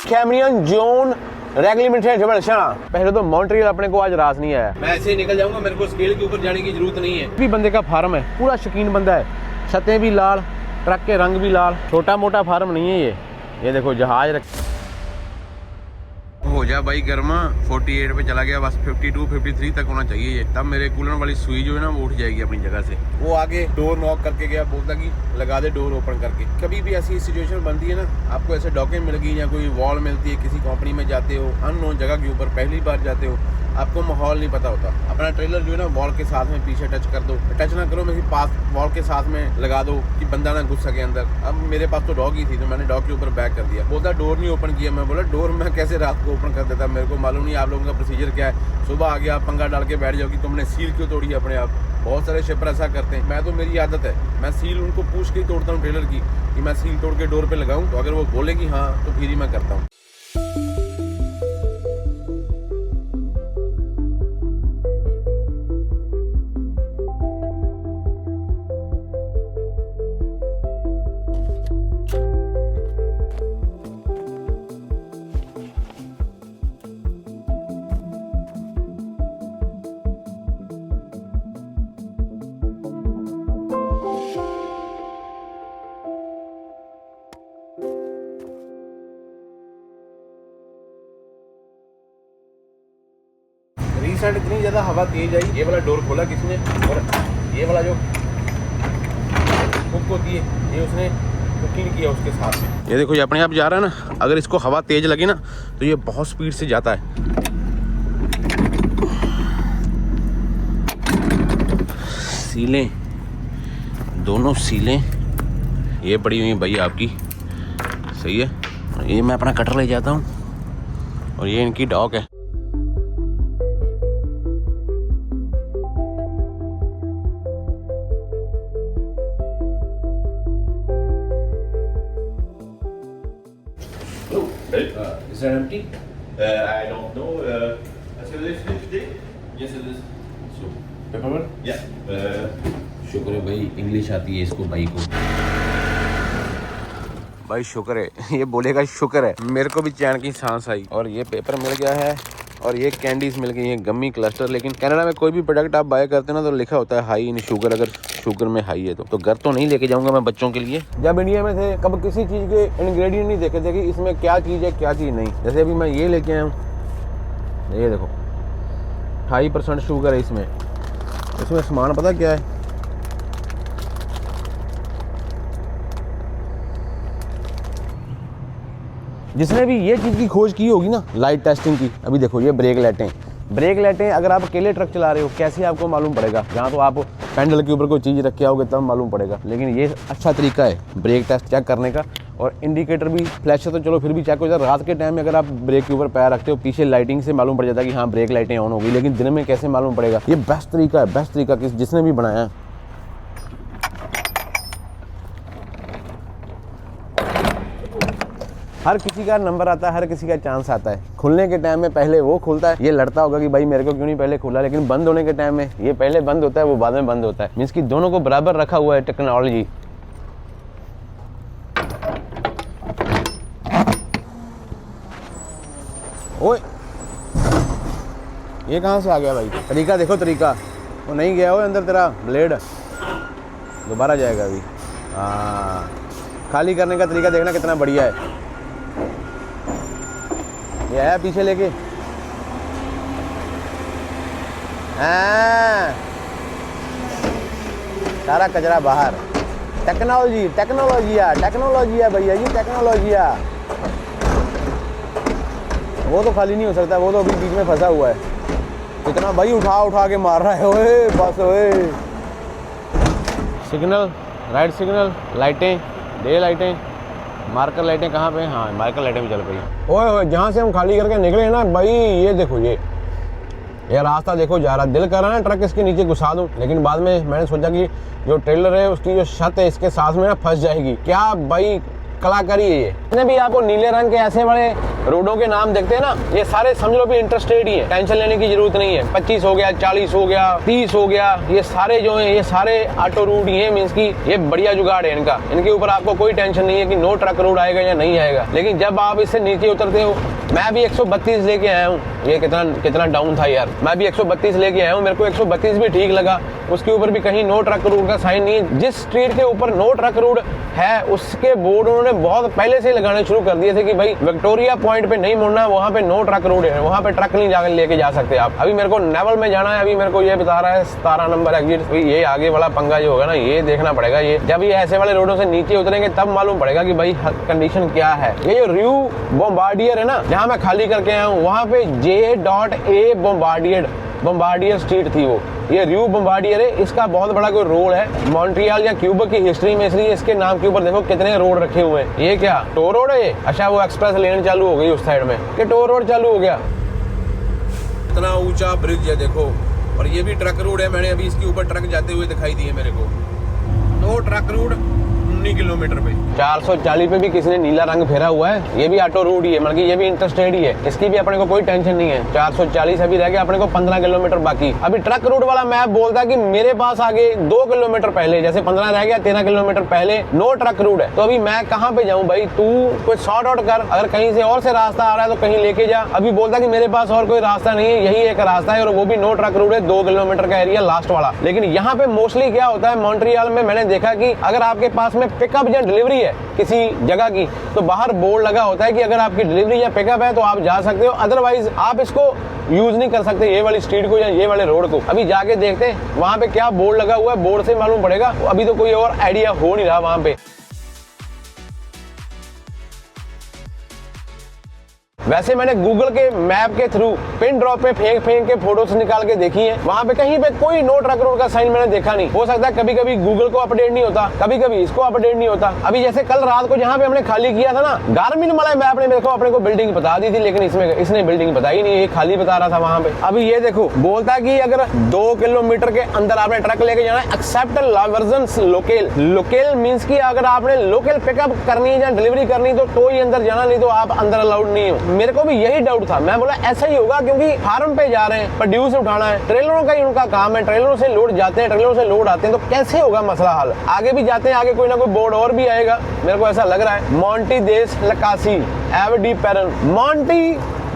Cambrian zone रेगुलेमेंटेड पहले तो Montreal अपने को आज रास नहीं आया। मैं ऐसे ही निकल जाऊंगा, मेरे को स्केल के ऊपर जाने की जरूरत नहीं है। भी बंदे का फार्म है, पूरा शौकीन बंदा है, छतें भी लाल, ट्रक के रंग भी लाल, छोटा मोटा फार्म नहीं है ये देखो जहाज रख हो जा भाई गर्मा 48 पे चला गया, बस 52 53 तक होना चाहिए ये, तब मेरे कूलर वाली सुई जो है ना वो उठ जाएगी अपनी जगह से। वो आगे डोर नॉक करके गया, बोलता कि लगा दे डोर ओपन करके। कभी भी ऐसी सिचुएशन बनती है ना, आपको ऐसे डॉक्यूमेंट मिल गई या कोई वॉल मिलती है, किसी कंपनी में जाते हो, अननोन जगह के ऊपर पहली बार जाते हो, आपको माहौल नहीं पता होता, अपना ट्रेलर जो है ना वॉल के साथ में पीछे टच कर दो, टच ना करो, मेरे पास वॉल के साथ में लगा दो कि बंदा ना घुस सके अंदर। अब मेरे पास तो डॉग ही थी तो मैंने डॉग के ऊपर बैक कर दिया। बोलता डोर नहीं ओपन किया। मैं बोला डोर मैं कैसे रात को ओपन कर देता, मेरे को मालूम नहीं आप लोगों का प्रोसीजर क्या है। सुबह आ गया आप पंगा डाल के बैठ जाओ कि तुमने सील क्यों तोड़ी अपने आप। बहुत सारे शिपर ऐसा करते हैं, मैं तो मेरी आदत है, मैं सील उनको पूछ के ही तोड़ता हूँ ट्रेलर की, कि मैं सील तोड़ के डोर पे लगाऊं, तो अगर वो बोले कि हाँ तो फिर ही मैं करता हूँ। रिसेंट इतनी ज़्यादा हवा तेज आई, ये वाला डोर खोला किसने, और ये वाला जो हुक होती है ये उसने कुकिंग किया उसके साथ। ये देखो ये अपने आप जा रहा है ना, अगर इसको हवा तेज लगे ना तो ये बहुत स्पीड से जाता है। सीलें, दोनों सीलें ये पड़ी हुई भाई आपकी, सही है। ये मैं अपना कटर ले जाता हूँ और ये इनकी डॉग है। Is that empty? I don't know. Is it today? Yes, it is. So, paperwork? Yeah. शुक्र है भाई, इंग्लिश आती है इसको भाई को। भाई शुक्र है, ये बोलेगा शुक्र है। मेरे को भी चैन की सांस आई और ये पेपर मिल गया है और ये कैंडीज मिल गई हैं, गम्मी क्लस्टर। लेकिन कनाडा में कोई भी प्रोडक्ट आप बाय करते हैं ना तो लिखा होता है हाई इन शुगर, अगर शुगर में हाई है तो घर तो नहीं लेके जाऊंगा मैं बच्चों के लिए। जब इंडिया में थे कब किसी चीज़ के इंग्रेडिएंट नहीं देखे थे कि इसमें क्या चीज़ है क्या चीज़ नहीं। जैसे अभी मैं ये लेके आया हूँ, ये देखो 28% शुगर है इसमें। इसमें सामान पता क्या है, जिसने भी ये चीज़ की खोज की होगी ना लाइट टेस्टिंग की। अभी देखो ये ब्रेक लाइटें अगर आप अकेले ट्रक चला रहे हो कैसे आपको मालूम पड़ेगा, जहाँ तो आप पैडल के ऊपर कोई चीज़ रखे होगे तब मालूम पड़ेगा। लेकिन ये अच्छा तरीका है ब्रेक टेस्ट चेक करने का। और इंडिकेटर भी, फ्लैश तो चलो फिर भी चेक हो जाता है, रात के टाइम में अगर आप ब्रेक के ऊपर पैर रखते हो पीछे लाइटिंग से मालूम पड़ जाता है कि हाँ ब्रेक लाइटें ऑन हो गई। लेकिन दिन में कैसे मालूम पड़ेगा, ये बेस्ट तरीका है जिसने भी बनाया है। हर किसी का नंबर आता है, हर किसी का चांस आता है। खुलने के टाइम में पहले वो खुलता है, ये लड़ता होगा कि भाई मेरे को क्यों नहीं पहले खुला। लेकिन बंद होने के टाइम में ये पहले बंद होता है, वो बाद में बंद होता है। मीन्स कि दोनों को बराबर रखा हुआ है टेक्नोलॉजी। ओए ये कहाँ से आ गया भाई, तरीका देखो तरीका, वो नहीं गया हो अंदर तेरा ब्लेड, दोबारा जाएगा अभी। हाँ, खाली करने का तरीका देखना कितना बढ़िया है। ये आया पीछे लेके, सारा कचरा बाहर। टेक्नोलॉजी है भैया जी, टेक्नोलॉजी। वो तो खाली नहीं हो सकता, वो तो अभी बीच में फंसा हुआ है। कितना भाई उठा के मार रहा है। ओए बस ओए, सिग्नल, राइट सिग्नल, लाइटें, डे लाइटें, मार्कर लाइटें कहाँ पे? हाँ मार्कर लाइटें भी चल पई। ओए जहाँ से हम खाली करके निकले ना भाई, ये देखो ये रास्ता देखो जा रहा, दिल कर रहा है ना ट्रक इसके नीचे घुसा दूं। लेकिन बाद में मैंने सोचा कि जो ट्रेलर है उसकी जो छत है इसके साथ में ना फंस जाएगी। क्या भाई कलाकारी है ये। इसने भी आपको नीले रंग के ऐसे बड़े रोडों के नाम देखते हैं ना, ये सारे समझ लो भी इंटरस्टेट ही है, टेंशन लेने की जरूरत नहीं है। 25 हो गया, 40 हो गया, 30 हो गया, ये सारे जो है ये सारे ऑटो रूट ही है। मींस की ये बढ़िया जुगाड़ है इनका, इनके ऊपर आपको कोई टेंशन नहीं है कि नो ट्रक रोड आएगा या नहीं आएगा। लेकिन जब आप इससे नीचे उतरते हो, मैं भी 132 लेके आया हूँ, ये कितना डाउन था यार, मैं भी 132 लेके आया हूँ, मेरे को 132 भी ठीक लगा। उसके ऊपर भी कहीं नो ट्रक रूट का साइन नहीं है। जिस स्ट्रीट के ऊपर नो ट्रक रूट है उसके बोर्ड उन्होंने बहुत पहले से लगाने शुरू कर दिए थे कि भाई विक्टोरिया पॉइंट पे नहीं मुड़ना, वहाँ पे नो ट्रक रोड है, वहाँ पे ट्रक नहीं जाकर लेके जा सकते आप। अभी मेरे को नेवल में जाना है, अभी मेरे को ये बता रहा है 17 नंबर एग्जिट। ये आगे वाला पंगा जो होगा ना, ये देखना पड़ेगा। ये जब ये ऐसे वाले रोडों से नीचे उतरेंगे तब मालूम पड़ेगा कि भाई कंडीशन क्या है। ये जो रियू बॉम्बार्डियर है ना, जहाँ मैं खाली करके आया हूँ, वहाँ पे J.A बॉम्बार्डियर स्ट्रीट थी वो, ये रियू बॉम्बार्डियर है। इसका बहुत बड़ा कोई रोड है मॉन्ट्रियल या क्यूबेक की हिस्ट्री में, इसलिए इसके नाम के ऊपर देखो कितने रोड रखे हुए हैं। ये क्या टोर रोड है? अच्छा, वो एक्सप्रेस लेन चालू हो गई उस साइड में कि टोर रोड चालू हो गया। इतना ऊंचा ब्रिज है देखो, और ये भी ट्रक रोड है। मैंने अभी इसके ऊपर ट्रक जाते हुए दिखाई दिए मेरे को। तो ट्रक रोड 19 किलोमीटर पे 440 पे भी किसी ने नीला रंग फेरा हुआ है। ये भी ऑटो रूट ही है, मतलब ये भी इंटरस्टेट ही है, इसकी भी अपने को कोई टेंशन नहीं है। 440 अभी रह गया, अपने को 15 किलोमीटर बाकी। अभी ट्रक रूट वाला मैप बोलता कि मेरे पास आगे 2 किलोमीटर पहले, जैसे 15 रह गया, 13 किलोमीटर पहले नो ट्रक रूट है। तो अभी मैं कहाँ पे जाऊँ भाई? तू कुछ शॉर्ट आउट कर, अगर कहीं से और से रास्ता आ रहा है तो कहीं लेके जा। अभी बोलता कि मेरे पास और कोई रास्ता नहीं है, यही एक रास्ता है और वो भी नो ट्रक रूट है, 2 किलोमीटर का एरिया लास्ट वाला। लेकिन यहाँ पे मोस्टली क्या होता है, मॉन्ट्रियल में मैंने देखा कि अगर आपके पास में पिकअप या डिलीवरी है किसी जगह की, तो बाहर बोर्ड लगा होता है कि अगर आपकी डिलीवरी या पिकअप है तो आप जा सकते हो, अदरवाइज आप इसको यूज नहीं कर सकते, ये वाली स्ट्रीट को या ये वाले रोड को। अभी जाके देखते हैं वहां पे क्या बोर्ड लगा हुआ है, बोर्ड से मालूम पड़ेगा। अभी तो कोई और आइडिया हो नहीं रहा वहां पे। वैसे मैंने गूगल के मैप के थ्रू पिन ड्रॉप पे फेंक के फोटोज निकाल के देखी है, वहां पे कहीं पे कोई नो ट्रक रोड का साइन मैंने देखा नहीं। हो सकता है कभी कभी गूगल को अपडेट नहीं होता, कभी कभी इसको अपडेट नहीं होता। अभी जैसे कल रात को जहाँ पे हमने खाली किया था ना, गारमिन वाला मैप ने मेरे को अपने को बिल्डिंग बता दी थी, लेकिन इसने बिल्डिंग बताई नहीं, ये खाली बता रहा था वहां पे। अभी ये देखो बोलता कि अगर 2 किलोमीटर के अंदर आपने ट्रक लेके जाना है, एक्सेप्ट वर्जन लोकल मीन्स की अगर आपने लोकल पिकअप करनी है या डिलीवरी करनी तो ही अंदर जाना, नहीं तो आप अंदर अलाउड नहीं हो। मेरे को भी यही डाउट था, मैं बोला ऐसा ही होगा क्योंकि फार्म पे जा रहे हैं, प्रोड्यूस उठाना है, ट्रेलरों का ही उनका काम है, ट्रेलरों से लोड जाते हैं, ट्रेलरों से लोड आते हैं, तो कैसे होगा मसला हल? आगे भी जाते हैं, आगे कोई ना कोई बोर्ड और भी आएगा, मेरे को ऐसा लग रहा है। मॉन्टी देस लकासी एवडी पेरन, मॉन्टी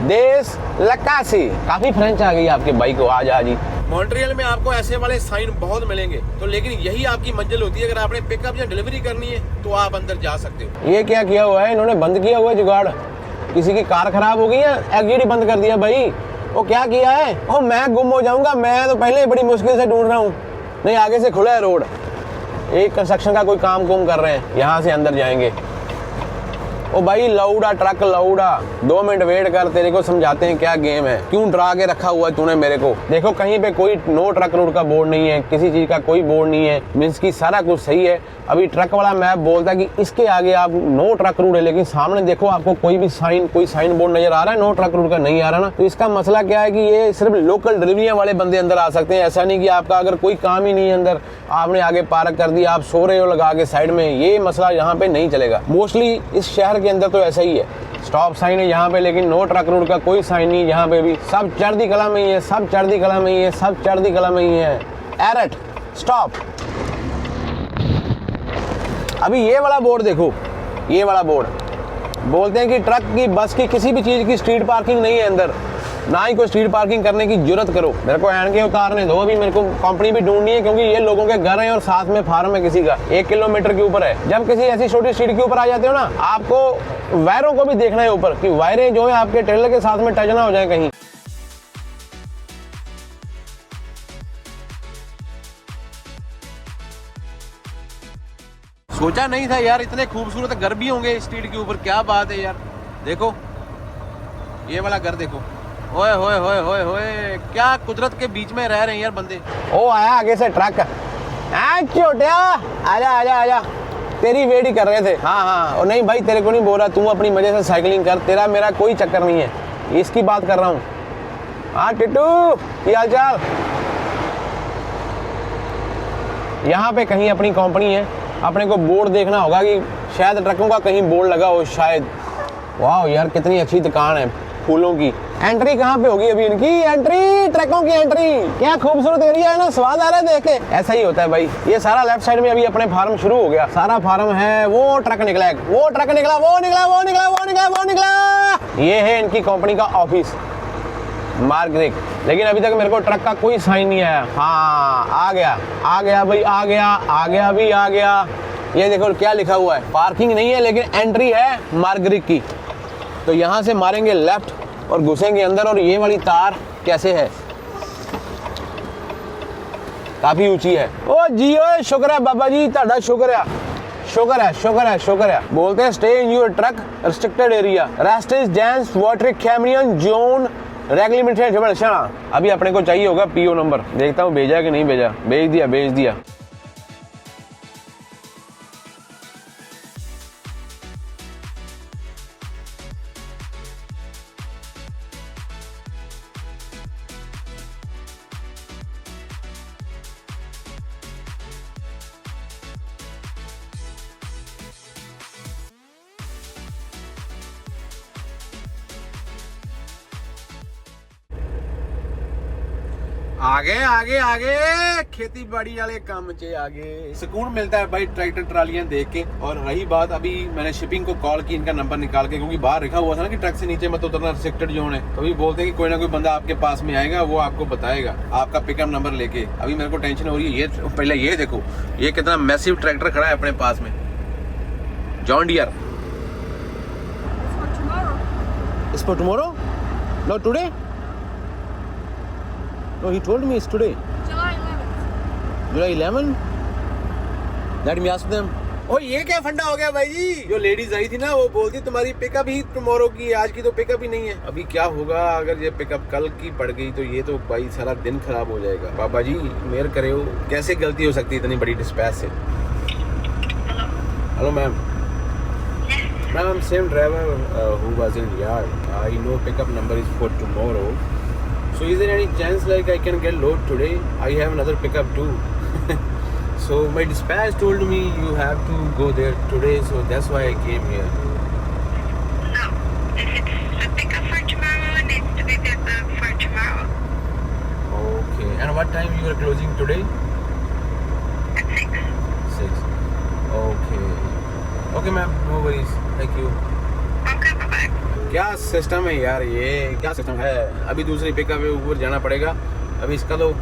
देस लकासी, काफी फ्रेंच आ गई आपके भाई को आज ही। मॉन्ट्रियल में आपको ऐसे वाले साइन बहुत मिलेंगे, तो लेकिन यही आपकी मंजिल होती है। अगर आपने पिकअप या डिलीवरी करनी है तो आप अंदर जा सकते हो। ये क्या किया हुआ है इन्होंने? बंद किया हुआ है जुगाड़, किसी की कार खराब हो गई है, एग्जिट बंद कर दिया भाई। वो क्या किया है? ओ मैं गुम हो जाऊंगा, मैं तो पहले ही बड़ी मुश्किल से ढूंढ रहा हूँ। नहीं, आगे से खुला है रोड, एक कंस्ट्रक्शन का कोई काम कर रहे हैं, यहाँ से अंदर जाएंगे। ओ भाई लाउडा ट्रक लाउडा, 2 मिनट वेट कर, तेरे को समझाते हैं क्या गेम है, क्यों डरा के रखा हुआ है तूने मेरे को। देखो कहीं पे कोई नो ट्रक रोड का बोर्ड नहीं है, किसी चीज का कोई बोर्ड नहीं है, मीन्स की सारा कुछ सही है। अभी ट्रक वाला मैप बोलता है कि इसके आगे आप नो ट्रक रूट है, लेकिन सामने देखो आपको कोई साइन बोर्ड नजर आ रहा है, नो ट्रक रूट का नहीं आ रहा ना। तो इसका मसला क्या है कि ये सिर्फ लोकल डिलीवरियां वाले बंदे अंदर आ सकते हैं। ऐसा नहीं कि आपका अगर कोई काम ही नहीं है अंदर, आपने आगे पार्क कर दिया, आप सो रहे हो लगा के साइड में, ये मसला यहाँ पे नहीं चलेगा। मोस्टली इस शहर के अंदर तो ऐसा ही है, स्टॉप साइन है यहाँ पे, लेकिन नो ट्रक रूट का कोई साइन नहीं। यहाँ पे भी सब चढ़ती कला में ही है, सब चढ़ती कला में ही है, सब चढ़ती कला में ही है। एरट स्टॉप। अभी ये वाला बोर्ड देखो, ये वाला बोर्ड बोलते हैं कि ट्रक की, बस की, किसी भी चीज की स्ट्रीट पार्किंग नहीं है अंदर, ना ही कोई स्ट्रीट पार्किंग करने की जरूरत करो। मेरे को एंड के उतारने दो, अभी मेरे को कंपनी भी ढूंढनी है, क्योंकि ये लोगों के घर हैं और साथ में फार्म है किसी का, 1 किलोमीटर के ऊपर है। जब किसी ऐसी छोटी स्ट्रीट के ऊपर आ जाते हो ना, आपको वायरों को भी देखना है ऊपर, कि वायरें जो है आपके ट्रेलर के साथ में टच ना हो जाए कहीं। सोचा नहीं था यार इतने खूबसूरत घर भी होंगे इस स्ट्रीट के ऊपर, क्या बात है यार। देखो ये वाला घर देखो, ओए होए होए होए होए, क्या कुदरत के बीच में रह रहे हैं यार बंदे। ओ आया आगे से ट्रक, छोटिया आजा आजा आजा, तेरी वेट ही कर रहे थे। हाँ, और नहीं भाई तेरे को नहीं बोल रहा, तू अपनी मजे से साइकिलिंग कर, तेरा मेरा कोई चक्कर नहीं है, इसकी बात कर रहा हूँ। हाँ टिट्टू, क्या हाल चाल? यहाँ पे कहीं अपनी कंपनी है, अपने को बोर्ड देखना होगा कि शायद ट्रकों का कहीं बोर्ड लगा हो, शायद वाह यार कितनी अच्छी दुकान है फूलों की। एंट्री कहाँ पे होगी अभी इनकी? एंट्री ट्रकों की एंट्री। क्या खूबसूरत एरिया है ना, स्वाद आ रहा है देख के। ऐसा ही होता है भाई। ये सारा लेफ्ट साइड में अभी अपने फार्म शुरू हो गया, सारा फार्म है। वो ट्रक निकला, वो ट्रक निकला, वो निकला, वो निकला, वो निकला, वो निकला। ये है इनकी कंपनी का ऑफिस मार्गरेक। लेकिन अभी तक मेरे को ट्रक का कोई साइन नहीं आया। हाँ आ गया, आ गया भाई, आ गया, आ गया भी, आ गया। ये देखो क्या लिखा हुआ है, पार्किंग नहीं है लेकिन एंट्री है मार्गरेक की। तो यहाँ से मारेंगे लेफ्ट और घुसेंगे अंदर। और ये वाली तार कैसे है, काफी ऊंची है। ओ जियो, शुक्र है बाबा जी, ताड़ा शुक्र है, शुक्र है, शुक्र है, शुक्र है। बोलते हैं stay in your truck restricted area, rest is dense water Cambrian zone regulated. अभी अपने को चाहिए होगा पीओ नंबर, देखता हूँ भेजा कि नहीं भेजा। भेज दिया, भेज दिया। आगे आगे आगे खेती बाड़ी वाले काम चे आगे सुकून मिलता है भाई ट्रैक्टर ट्रालियां देख के। और रही बात, अभी मैंने शिपिंग को कॉल की इनका नंबर निकाल के, क्योंकि बाहर लिखा हुआ था ना कि ट्रक से नीचे मत उतरना, रिस्ट्रिक्टेड जोन है। तो अभी बोलते हैं कि कोई ना कोई बंदा आपके पास में आएगा, वो आपको बताएगा आपका पिकअप नंबर लेके। अभी मेरे को टेंशन हो रही है। ये पहले ये देखो, ये कितना मैसिव ट्रैक्टर खड़ा है अपने पास में, John Deere. It's for tomorrow? Not today? No, he told me it's today. July 11th. July 11? Let me ask them. ओ ये क्या फंडा हो गया भाई जी? जो लेडीज आई थी ना वो बोलती तुम्हारी पिकअप ही टुमारो की, आज की तो पिकअप ही नहीं है। अभी क्या होगा अगर ये पिकअप कल की पड़ गई तो ये तो भाई सारा दिन खराब हो जाएगा। बाबा जी मेहर करे हो, कैसे गलती हो सकती है इतनी बड़ी डिस्पैच से? Hello ma'am. Ma'am I'm same driver who was in yard. I know pickup number is for tomorrow. So is there any chance like I can get load today? I have another pickup too. So my dispatch told me you have to go there today, so that's why I came here. No. If it's a pickup for tomorrow, it needs to be picked up for tomorrow. Okay. And what time you are closing today? At 6. 6. Okay. Okay ma'am, no worries. Thank you. Okay, bye-bye. क्या system है यार, ये क्या system है? अभी दूसरी pickup है, ऊपर जाना पड़ेगा। अभी इसका तो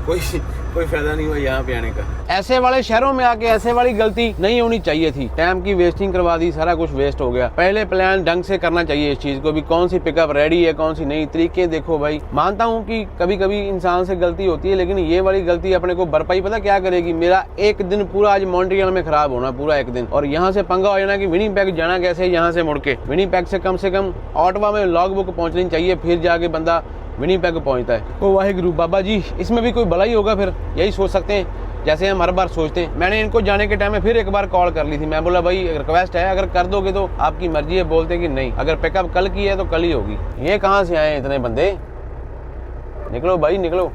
कोई फायदा नहीं हुआ यहाँ पे आने का। ऐसे वाले शहरों में आके ऐसे वाली गलती नहीं होनी चाहिए थी। टाइम की वेस्टिंग करवा दी, सारा कुछ वेस्ट हो गया। पहले प्लान ढंग से करना चाहिए इस चीज को भी, कौन सी पिकअप रेडी है कौन सी नहीं। तरीके देखो भाई, मानता हूँ कि कभी कभी इंसान से गलती होती है, लेकिन ये वाली गलती अपने को भरपाई पता क्या करेगी? मेरा एक दिन पूरा आज मॉन्ट्रियल में खराब होना, पूरा एक दिन। और यहाँ से पंगा हो जाना कि विनिपेग जाना कैसे, यहाँ से मुड़ के विनिपेग से कम ऑटवा में लॉग बुक पहुंचनी चाहिए, फिर जाके बंदा विनिपेग पहुंचता है। ओ वाहिगुरु बाबा जी, इसमें भी कोई भलाई होगा फिर, यही सोच सकते हैं जैसे हम हर बार सोचते हैं। मैंने इनको जाने के टाइम में फिर एक बार कॉल कर ली थी। मैं बोला भाई रिक्वेस्ट है, अगर कर दोगे तो आपकी मर्जी है। बोलते कि नहीं, अगर पिकअप कल की है तो कल ही होगी। ये कहाँ से आए इतने बंदे? निकलो भाई निकलो।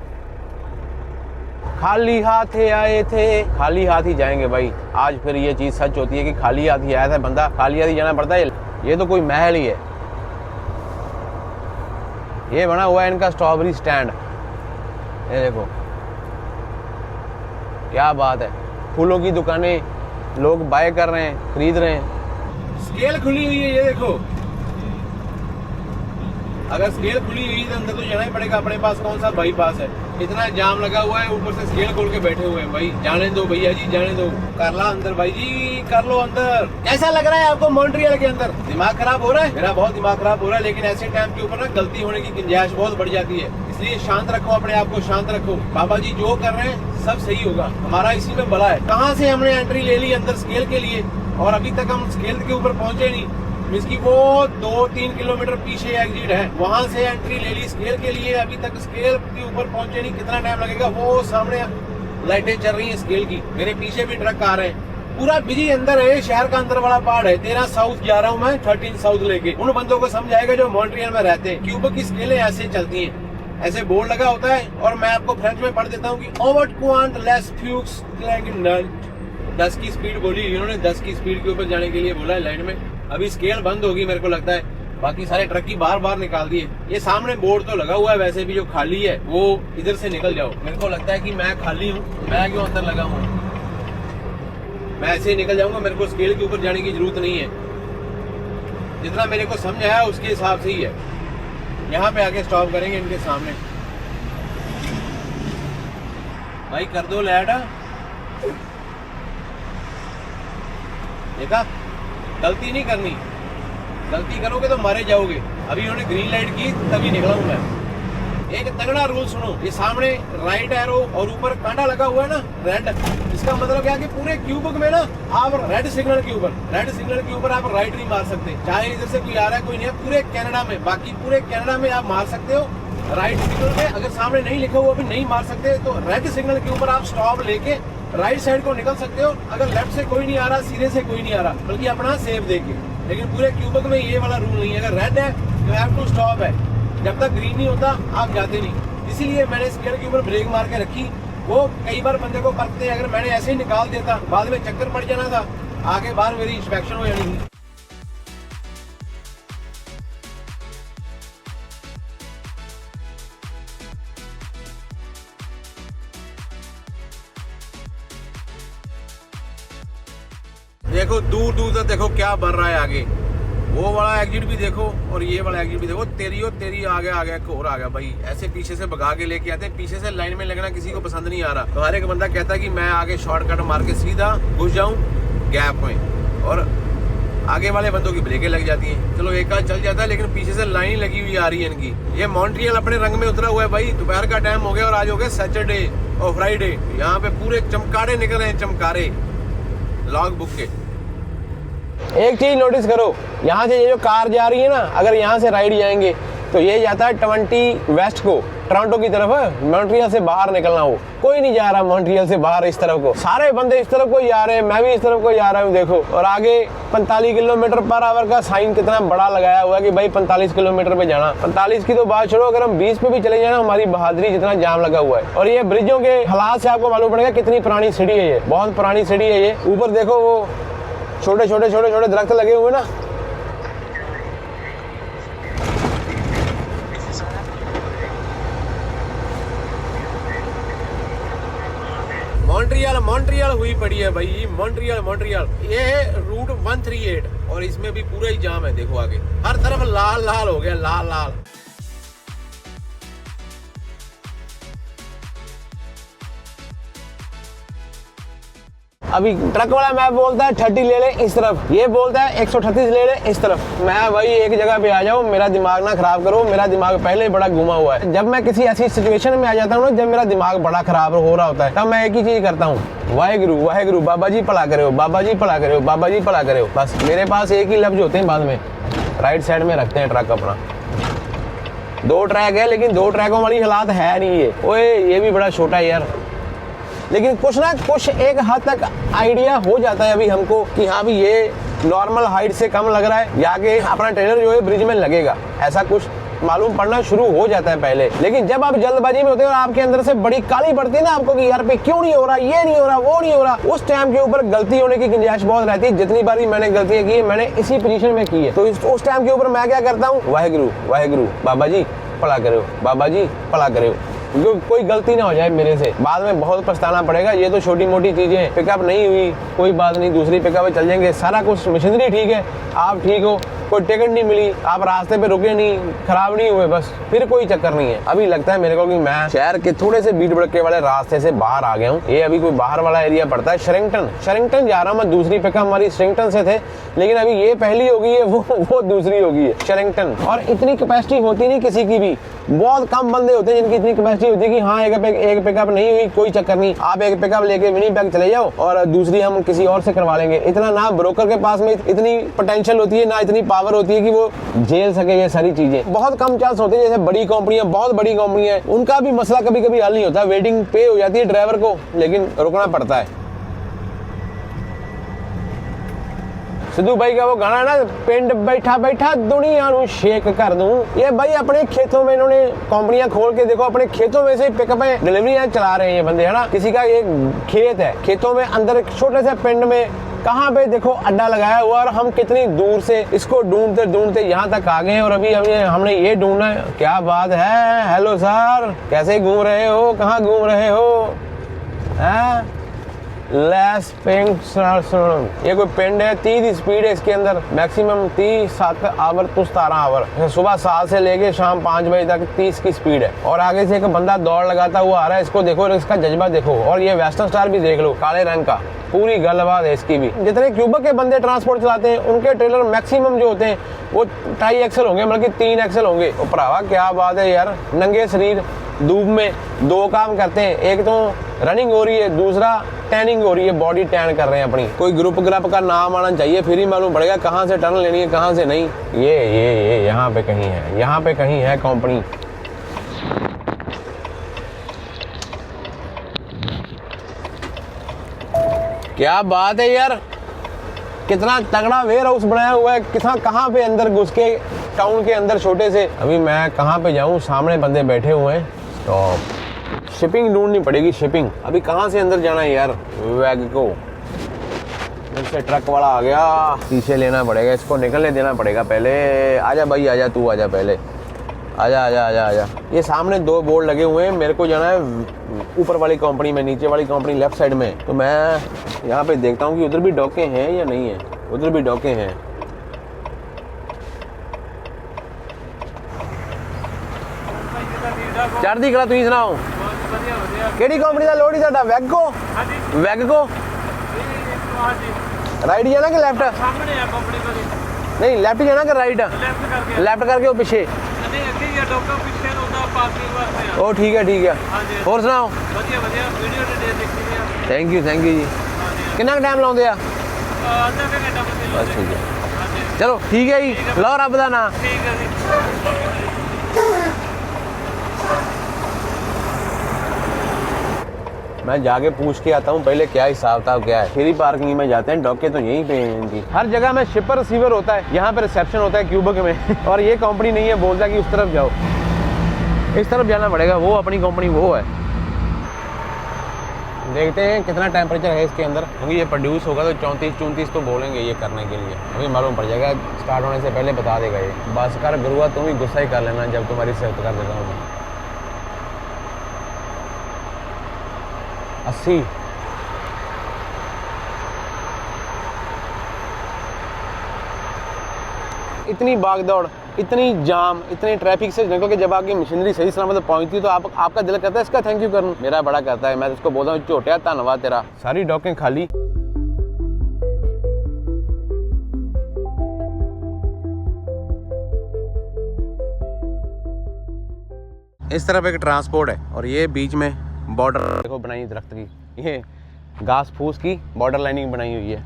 खाली हाथ आए थे, खाली हाथ ही जाएंगे भाई। आज फिर ये चीज सच होती है कि खाली हाथ ही आया था बंदा, खाली हाथ ही जाना पड़ता है। ये तो कोई महल ही है। ये बना हुआ है इनका स्ट्रॉबेरी स्टैंड। ये देखो क्या बात है, फूलों की दुकानें, लोग बाय कर रहे हैं, खरीद रहे हैं। स्केल खुली हुई है, ये देखो। अगर स्केल खुली हुई है तो अंदर तो जाना ही पड़ेगा। अपने पास कौन सा बाईपास है? इतना जाम लगा हुआ है, ऊपर से स्केल खोल के बैठे हुए हैं भाई। जाने दो भैया जी, जाने दो। कर ला अंदर भाई जी, कर लो अंदर। कैसा लग रहा है आपको मॉन्ट्रियल के अंदर? दिमाग खराब हो रहा है? मेरा बहुत दिमाग खराब हो रहा है, लेकिन ऐसे टाइम के ऊपर ना गलती होने की गुंजाइश बहुत बढ़ जाती है। इसलिए शांत रखो अपने आप को, शांत रखो। बाबा जी जो कर रहे हैं सब सही होगा, हमारा इसी में भला है। कहाँ से हमने एंट्री ले ली अंदर स्केल के लिए, और अभी तक हम स्केल के ऊपर पहुंचे नहीं। इसकी वो 2-3 किलोमीटर पीछे एग्जिट है, वहां से एंट्री ले ली स्केल के लिए। अभी तक स्केल के ऊपर पहुंचे नहीं, कितना टाइम लगेगा? वो सामने लाइटें चल रही हैं स्केल की, मेरे पीछे भी ट्रक आ रहे हैं। पूरा बिजी अंदर है, शहर का अंदर वाला पार्ट है। 13 साउथ जा रहा हूँ मैं, 13 साउथ लेके। उन बंदों को समझाएगा जो मॉन्ट्रियल में रहते हैं। क्यूबेक की स्केलें ऐसे चलती हैं, ऐसे बोर्ड लगा होता है। और मैं आपको फ्रेंच में पढ़ देता हूँ कि ओवर क्वांट लेस फ्यूक्स 10 की स्पीड बोली इन्होंने, 10 की स्पीड के ऊपर जाने के लिए बोला है लाइन में। अभी स्केल बंद होगी मेरे को लगता है। बाकी सारे ट्रक की बार निकाल दिए। ये सामने बोर्ड तो लगा हुआ है वैसे भी, जो खाली है वो इधर से निकल जाओ। मेरे को लगता है कि मैं खाली हूँ, मैं क्यों अंदर लगा हूँ, मैं ऐसे ही निकल जाऊंगा। मेरे को स्केल के ऊपर जाने की जरूरत नहीं है। जितना मेरे को समझ आया उसके हिसाब से ही है। यहाँ पे आके स्टॉप करेंगे इनके सामने। भाई कर दो लैट, देखा, गलती नहीं करनी, गलती करोगे तो मारे जाओगे। अभी उन्होंने ग्रीन लाइट की तभी निकला हूं मैं। एक तगड़ा रूल सुनो, ये सामने राइट एरो और ऊपर कांटा लगा हुआ है ना रेड, इसका मतलब क्या है कि पूरे क्यूबिक में ना आप रेड सिग्नल के ऊपर आप राइट नहीं मार सकते। चाहे इधर से कोई आ रहा है कोई नहीं है, पूरे कनाडा में, बाकी पूरे कनाडा में आप मार सकते हो राइट सिग्नल में। अगर सामने नहीं लिखा हुआ भी नहीं मार सकते तो रेड सिग्नल के ऊपर आप स्टॉप लेके राइट साइड को निकल सकते हो। अगर लेफ्ट से कोई नहीं आ रहा, सीधे से कोई नहीं आ रहा, बल्कि अपना सेफ देके। लेकिन पूरे क्यूबिक में ये वाला रूल नहीं है। अगर रेड है तो हैव टू स्टॉप है, जब तक ग्रीन नहीं होता आप जाते नहीं। इसीलिए मैंने स्केल के ऊपर ब्रेक मार के रखी। वो कई बार बंदे को परखते हैं, अगर मैंने ऐसे ही निकाल देता बाद में चक्कर पड़ जाना था, आगे बार मेरी इंस्पेक्शन हो जानी थी। देखो दूर दूर तक देखो क्या बन रहा है आगे। वो वाला एग्जिट भी देखो और ये वाला एग्जिट भी देखो। तेरी आगे आ गया, एक और आ गया। भाई ऐसे पीछे से भगा के लेके आते हैं। पीछे से लाइन में लगना किसी को पसंद नहीं आ रहा, तो हर एक बंदा कहता है कि मैं आगे शॉर्टकट मार के सीधा घुस जाऊं गैप में, और आगे वाले बंदों की ब्रेकें लग जाती हैं। चलो एक आध चल जाता है, लेकिन पीछे से लाइन लगी हुई आ रही है इनकी। ये मॉन्ट्रियल अपने रंग में उतरा हुआ है भाई। दोपहर का टाइम हो गया और आज हो गया सैटरडे और फ्राइडे। यहाँ पे पूरे चमकारे निकल रहे हैं, चमकारे लॉग बुक के। एक चीज नोटिस करो, यहाँ से ये जो कार जा रही है ना, अगर यहाँ से राइट जाएंगे तो ये जाता है 20 वेस्ट को, टोरंटो की तरफ है। मॉन्ट्रियल से बाहर निकलना हो, कोई नहीं जा रहा मॉन्ट्रियल से बाहर इस तरफ को, सारे बंदे इस तरफ को जा रहे हैं, मैं भी इस तरफ को जा रहा हूँ। देखो, और आगे 45 किलोमीटर पर आवर का साइन कितना बड़ा लगाया हुआ है कि भाई 45 किलोमीटर पे जाना। 45 की तो बात छोड़ो, अगर हम 20 पे भी चले जाए ना, हमारी बहादुरी जितना जाम लगा हुआ है। और ये ब्रिजों के हालात से आपको मालूम पड़ेगा कितनी पुरानी सिटी है ये, बहुत पुरानी सिटी है ये। ऊपर देखो वो छोटे छोटे दरख्त लगे हुए ना। मॉन्ट्रियल हुई पड़ी है भाई, मॉन्ट्रियल। ये है रूट 138 और इसमें भी पूरा ही जाम है। देखो आगे हर तरफ लाल लाल हो गया, लाल। अभी ट्रक वाला मैं बोलता है 30 ले ले इस तरफ, ये बोलता है 138 ले ले इस तरफ। मैं भाई एक जगह पे आ जाऊँ, मेरा दिमाग ना खराब करो। मेरा दिमाग पहले ही बड़ा घुमा हुआ है। जब मैं किसी ऐसी सिचुएशन में आ जाता हूँ ना, जब मेरा दिमाग बड़ा खराब हो रहा होता है, तब मैं एक ही चीज करता हूँ, वाहेगुरु बाबा जी भला करे हो, बाबा जी भला करे हो, बाबा जी भला करे हो। बस मेरे पास एक ही लफ्ज होते हैं बाद में। राइट साइड में रखते हैं ट्रक अपना। 2 ट्रैक है, लेकिन 2 ट्रैकों वाली हालात है नहीं ये। ओए ये भी बड़ा छोटा है यार, लेकिन कुछ ना कुछ एक हद तक आइडिया हो जाता है अभी हमको कि हाँ भी ये नॉर्मल हाइट से कम लग रहा है, या कि अपना ट्रेलर जो है ब्रिज में लगेगा, ऐसा कुछ मालूम पड़ना शुरू हो जाता है पहले। लेकिन जब आप जल्दबाजी में होते हैं और आपके अंदर से बड़ी काली पड़ती है ना आपको कि यार पे क्यों नहीं हो रहा, ये नहीं हो रहा, वो नहीं हो रहा, उस टाइम के ऊपर गलती होने की गुंजाइश बहुत रहती है। जितनी बार भी मैंने गलतियां की है, मैंने इसी पोजीशन में की है। तो उस टाइम के ऊपर मैं क्या करता हूँ, वाहेगुरु बाबा जी भला करे हो, बाबा जी भला करे हो, जो कोई गलती ना हो जाए मेरे से, बाद में बहुत पछताना पड़ेगा। ये तो छोटी मोटी चीजें, पिकअप नहीं हुई कोई बात नहीं, दूसरी पिकअप पे चल जाएंगे। सारा कुछ मशीनरी ठीक है, आप ठीक हो, कोई टिकट नहीं मिली, आप रास्ते पे रुके नहीं, खराब नहीं हुए, बस फिर कोई चक्कर नहीं है। अभी लगता है मेरे को कि मैं शहर के थोड़े से भीड़ भड़के वाले रास्ते से बाहर आ गया हूँ। ये अभी कोई बाहर वाला एरिया पड़ता है, शरिंगटन जा रहा हूँ मैं। दूसरी पिकअप हमारी शरिंगटन से थे, लेकिन अभी ये पहली होगी है, वो दूसरी होगी है शरिंगटन। और इतनी कैपेसिटी होती नहीं किसी की भी, बहुत कम बंदे होते हैं जिनकी इतनी कैपेसिटी होती है कि हाँ एक पिकअप नहीं हुई कोई चक्कर नहीं, आप एक पिकअप लेके विनिपेग चले जाओ और दूसरी हम किसी और से करवा लेंगे। इतना ना ब्रोकर के पास में इतनी पोटेंशियल होती है, ना इतनी पावर होती है कि वो झेल सके ये सारी चीजें। बहुत कम चांस होते हैं। जैसे बड़ी कंपनियां, बहुत बड़ी कंपनियां, उनका भी मसला कभी कभी हल नहीं होता, वेटिंग पे हो जाती है ड्राइवर को, लेकिन रुकना पड़ता है। सिद्धू भाई का वो गाना ना, पिंड बैठा बैठा दुनिया नू शेक कर दूं। ये भाई अपने खेतों में इन्होंने कंपनियां खोल के, देखो अपने खेतों में से पिकअपें डिलीवरियां चला रहे हैं ये बंदे, है ना। किसी का एक खेत है, खेतों में अंदर एक छोटे से पिंड में कहाँ पे देखो अड्डा लगाया हुआ और हम कितनी दूर से इसको ढूंढते ढूंढते यहाँ तक आ गए हैं और अभी हमने ये ढूंढना है। क्या बात है, हेलो सर, कैसे घूम रहे हो, कहाँ घूम रहे हो? लेस पिंक, ये कोई पिंड है, 30 स्पीड है इसके अंदर, मैक्सिमम 30 7 आवर तो 17 आवर, सुबह 7 से लेके शाम 5 बजे तक 30 की स्पीड है। और आगे से एक बंदा दौड़ लगाता हुआ आ रहा है, इसको देखो, इसका जज्बा देखो। और ये वेस्टर्न स्टार भी देख लो, काले रंग का, पूरी गलबात है इसकी भी। जितने क्यूबक के बंदे ट्रांसपोर्ट चलाते हैं उनके ट्रेलर मैक्सिमम जो होते हैं वो 2.5 एक्सल होंगे, बल्कि 3 एक्सल होंगे। और भरावा क्या बात है यार, नंगे शरीर धूप में 2 काम करते हैं, एक तो रनिंग हो रही है, दूसरा टैनिंग हो रही है, बॉडी टैन कर रहे हैं अपनी। कोई ग्रुप का नाम आना चाहिए, फिर ही मालूम पड़ेगा कहाँ से टर्न लेनी है, कहाँ से नहीं। ये यहाँ पे कहीं है, यहाँ पे कहीं है कंपनी। क्या बात है यार, कितना तगड़ा वेयर हाउस बनाया हुआ है, कहाँ पे अंदर घुस के, टाउन के अंदर छोटे से। अभी मैं कहाँ पे जाऊँ, सामने बंदे बैठे हुए हैं। स्टॉप, शिपिंग ढूंढनी पड़ेगी, शिपिंग। अभी कहाँ से अंदर जाना है यार? वैगको, इससे ट्रक वाला आ गया, पीछे लेना पड़ेगा, इसको निकलने देना पड़ेगा पहले। आजा भाई आजा, तू आजा पहले, आजा आजा आजा आजा। ये सामने 2 बोर्ड लगे हुए हैं, मेरे को जाना है ऊपर वाली कंपनी में, नीचे वाली कंपनी लेफ्ट साइड में। तो मैं यहाँ पे देखता हूँ कि उधर भी डॉके हैं या नहीं है। उधर भी डॉके हैं। चढ़दी कला, तुम सुनाओ केड़ी कंपनी का लोड ही साडा? वैगको, वैगको राइट जाना कि लेफ्ट? नहीं, लेफ्ट जाना कि राइट? लेफ्ट करके वो पीछे। ओ ठीक है ठीक है। और सुनाओ? थैंक यू जी। कितना टाइम लाउंदे आ? बस ठीक है, चलो ठीक है जी, लो रब दा नाम। मैं जाके पूछ के आता हूँ पहले क्या हिसाब किताब क्या है, फिर ही पार्किंग में जाते हैं। डॉके तो यहीं पे हैं इनकी। हर जगह में शिपर रिसीवर होता है, यहाँ पे रिसेप्शन होता है क्यूबक में। और ये कंपनी नहीं है, बोलता है कि उस तरफ जाओ, इस तरफ जाना पड़ेगा। वो अपनी कंपनी वो है। देखते हैं कितना टेम्परेचर है इसके अंदर, क्योंकि ये प्रोड्यूस होगा तो 34-34 तो बोलेंगे ये करने के लिए। अभी मालूम पड़ जाएगा, स्टार्ट होने से पहले बता देगा ये। बस कर गुरुआ, तुम ही गुस्सा ही कर लेना जब तुम्हारी सेफ्ट कर देता हूँ मैं। 80 इतनी भागदौड़, इतनी जाम, इतनी ट्रैफिक से निकल के जब आपकी मशीनरी सही सलामत पहुंचती है तो आपका दिल करता है इसका थैंक यू करूं। मेरा बड़ा करता है, मैं उसको बोलता हूँ झोटिया धन्यवाद तेरा। सारी डॉकें खाली। इस तरफ एक ट्रांसपोर्ट है और ये बीच में बॉर्डर देखो बनाई दरख्त की, ये घास फूस की बॉर्डर लाइनिंग बनाई हुई है।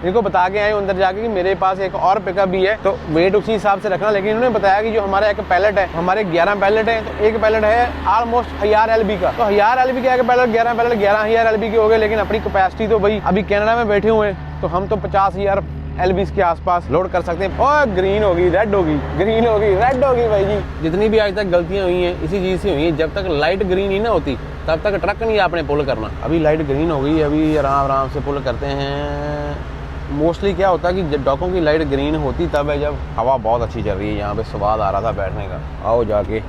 इनको बता के आए अंदर जाके कि मेरे पास एक और पिकअप भी है, तो वेट उसी हिसाब से रखना। लेकिन इन्होंने बताया कि जो हमारा एक पैलेट है, हमारे 11 पैलेट है, तो एक पैलेट है ऑलमोस्ट 1000 LB का। तो 1000 LB के एक पैलेट 11 पैलेट 11000 LB के हो गए। लेकिन अपनी कैपेसिटी तो भाई अभी कनाडा में बैठे हुए हैं, तो हम तो 50,000 LB के आसपास लोड कर सकते हैं। और ग्रीन होगी, रेड होगी, ग्रीन होगी, रेड होगी भाई जी। जितनी भी आज तक गलतियाँ हुई हैं इसी चीज़ से हुई हैं। जब तक लाइट ग्रीन ही ना होती तब तक ट्रक नहीं आपने पुल करना। अभी लाइट ग्रीन हो गई, अभी आराम आराम से पुल करते हैं। मोस्टली क्या होता है कि जब डॉकों की लाइट ग्रीन होती तब है जब हवा बहुत अच्छी चल रही है। यहाँ पे स्वाद आ रहा था बैठने का। आओ जाके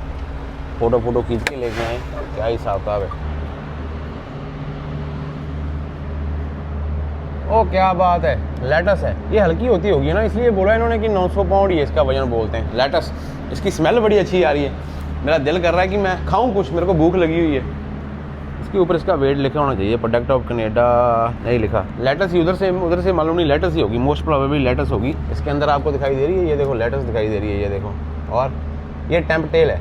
फोटो खींच के लेके आए, क्या हिसाब किताब है। ओ क्या बात है, लेटस है। ये हल्की होती होगी ना, इसलिए बोला इन्होंने कि 900 पाउंड ही इसका वजन बोलते हैं। लेटस, इसकी स्मेल बड़ी अच्छी आ रही है। मेरा दिल कर रहा है कि मैं खाऊं कुछ, मेरे को भूख लगी हुई है। इसके ऊपर इसका वेट लिखा होना चाहिए, प्रोडक्ट ऑफ कनाडा नहीं लिखा। लेटस ही उधर से मालूम नहीं, लेटस ही होगी, मोस्ट प्रोबेबली लेटस होगी। इसके अंदर आपको दिखाई दे रही है, ये देखो लेटस दिखाई दे रही है, ये देखो। और ये टेम्प टेल है,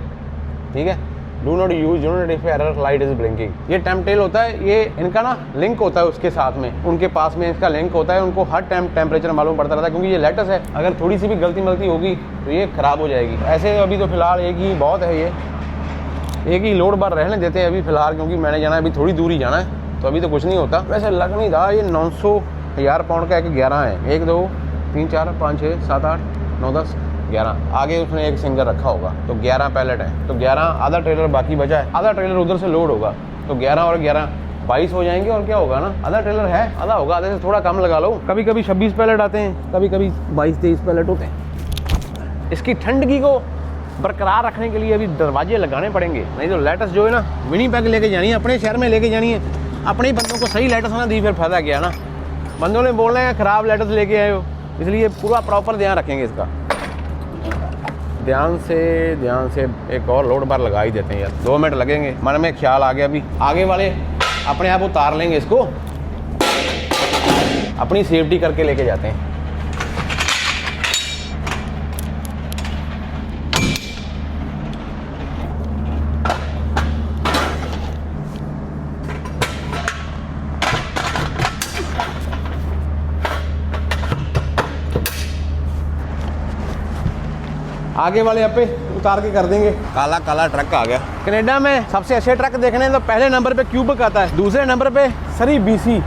ठीक है। Do not use if error light is blinking. ये टेम्प टेल होता है, ये इनका ना लिंक होता है उसके साथ में, उनके पास में इसका लिंक होता है। उनको हर टाइम टेम्परेचर मालूम पड़ता रहता है, क्योंकि ये लेटस है। अगर थोड़ी सी भी गलती मलती होगी तो ये ख़राब हो जाएगी। ऐसे अभी तो फिलहाल एक ही बहुत है, ये एक ही लोड बार रहने देते हैं अभी फ़िलहाल, क्योंकि मैंने जाना है अभी थोड़ी दूर ही जाना है, तो अभी तो कुछ नहीं होता। वैसे लग नहीं रहा ये 900,000 पाउंड का एक 11 है। 1 2 3 4 5 6 7 8 9 10 11 आगे उसने एक सिंगल रखा होगा, तो 11 पैलेट है। तो 11 आधा ट्रेलर बाकी बचा है, आधा ट्रेलर उधर से लोड होगा, तो 11 और 11 22 हो जाएंगे और क्या होगा ना, आधा ट्रेलर है, आधा होगा, आधे से थोड़ा कम लगा लो। कभी कभी 26 पैलेट आते हैं, कभी कभी 22-23 पैलेट होते हैं। इसकी ठंडगी को बरकरार रखने के लिए अभी दरवाजे लगाने पड़ेंगे, नहीं तो लेटेस्ट जो है ना विनीपेग लेके जानी है, अपने शहर में लेके जानी है। अपने ही बंदों को सही लेटेस्ट ना दी फिर फायदा क्या ना। बंदों ने बोलना है ख़राब लेटेस्ट लेके आए हो, इसलिए पूरा प्रॉपर ध्यान रखेंगे इसका। ध्यान से एक और लोड बार लगा ही देते हैं यार, 2 मिनट लगेंगे। मन में ख्याल आ गया, अभी आगे वाले अपने आप उतार लेंगे इसको, अपनी सेफ्टी करके लेके जाते हैं। आगे वाले अपे उतार के कर देंगे। काला काला ट्रक आ गया। कनाडा में सबसे अच्छे ट्रक देखने हैं तो पहले नंबर पे क्यूबिक आता है, दूसरे नंबर पे सरी BC,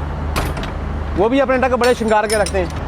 वो भी अपने ट्रक बड़े श्रृंगार के रखते हैं।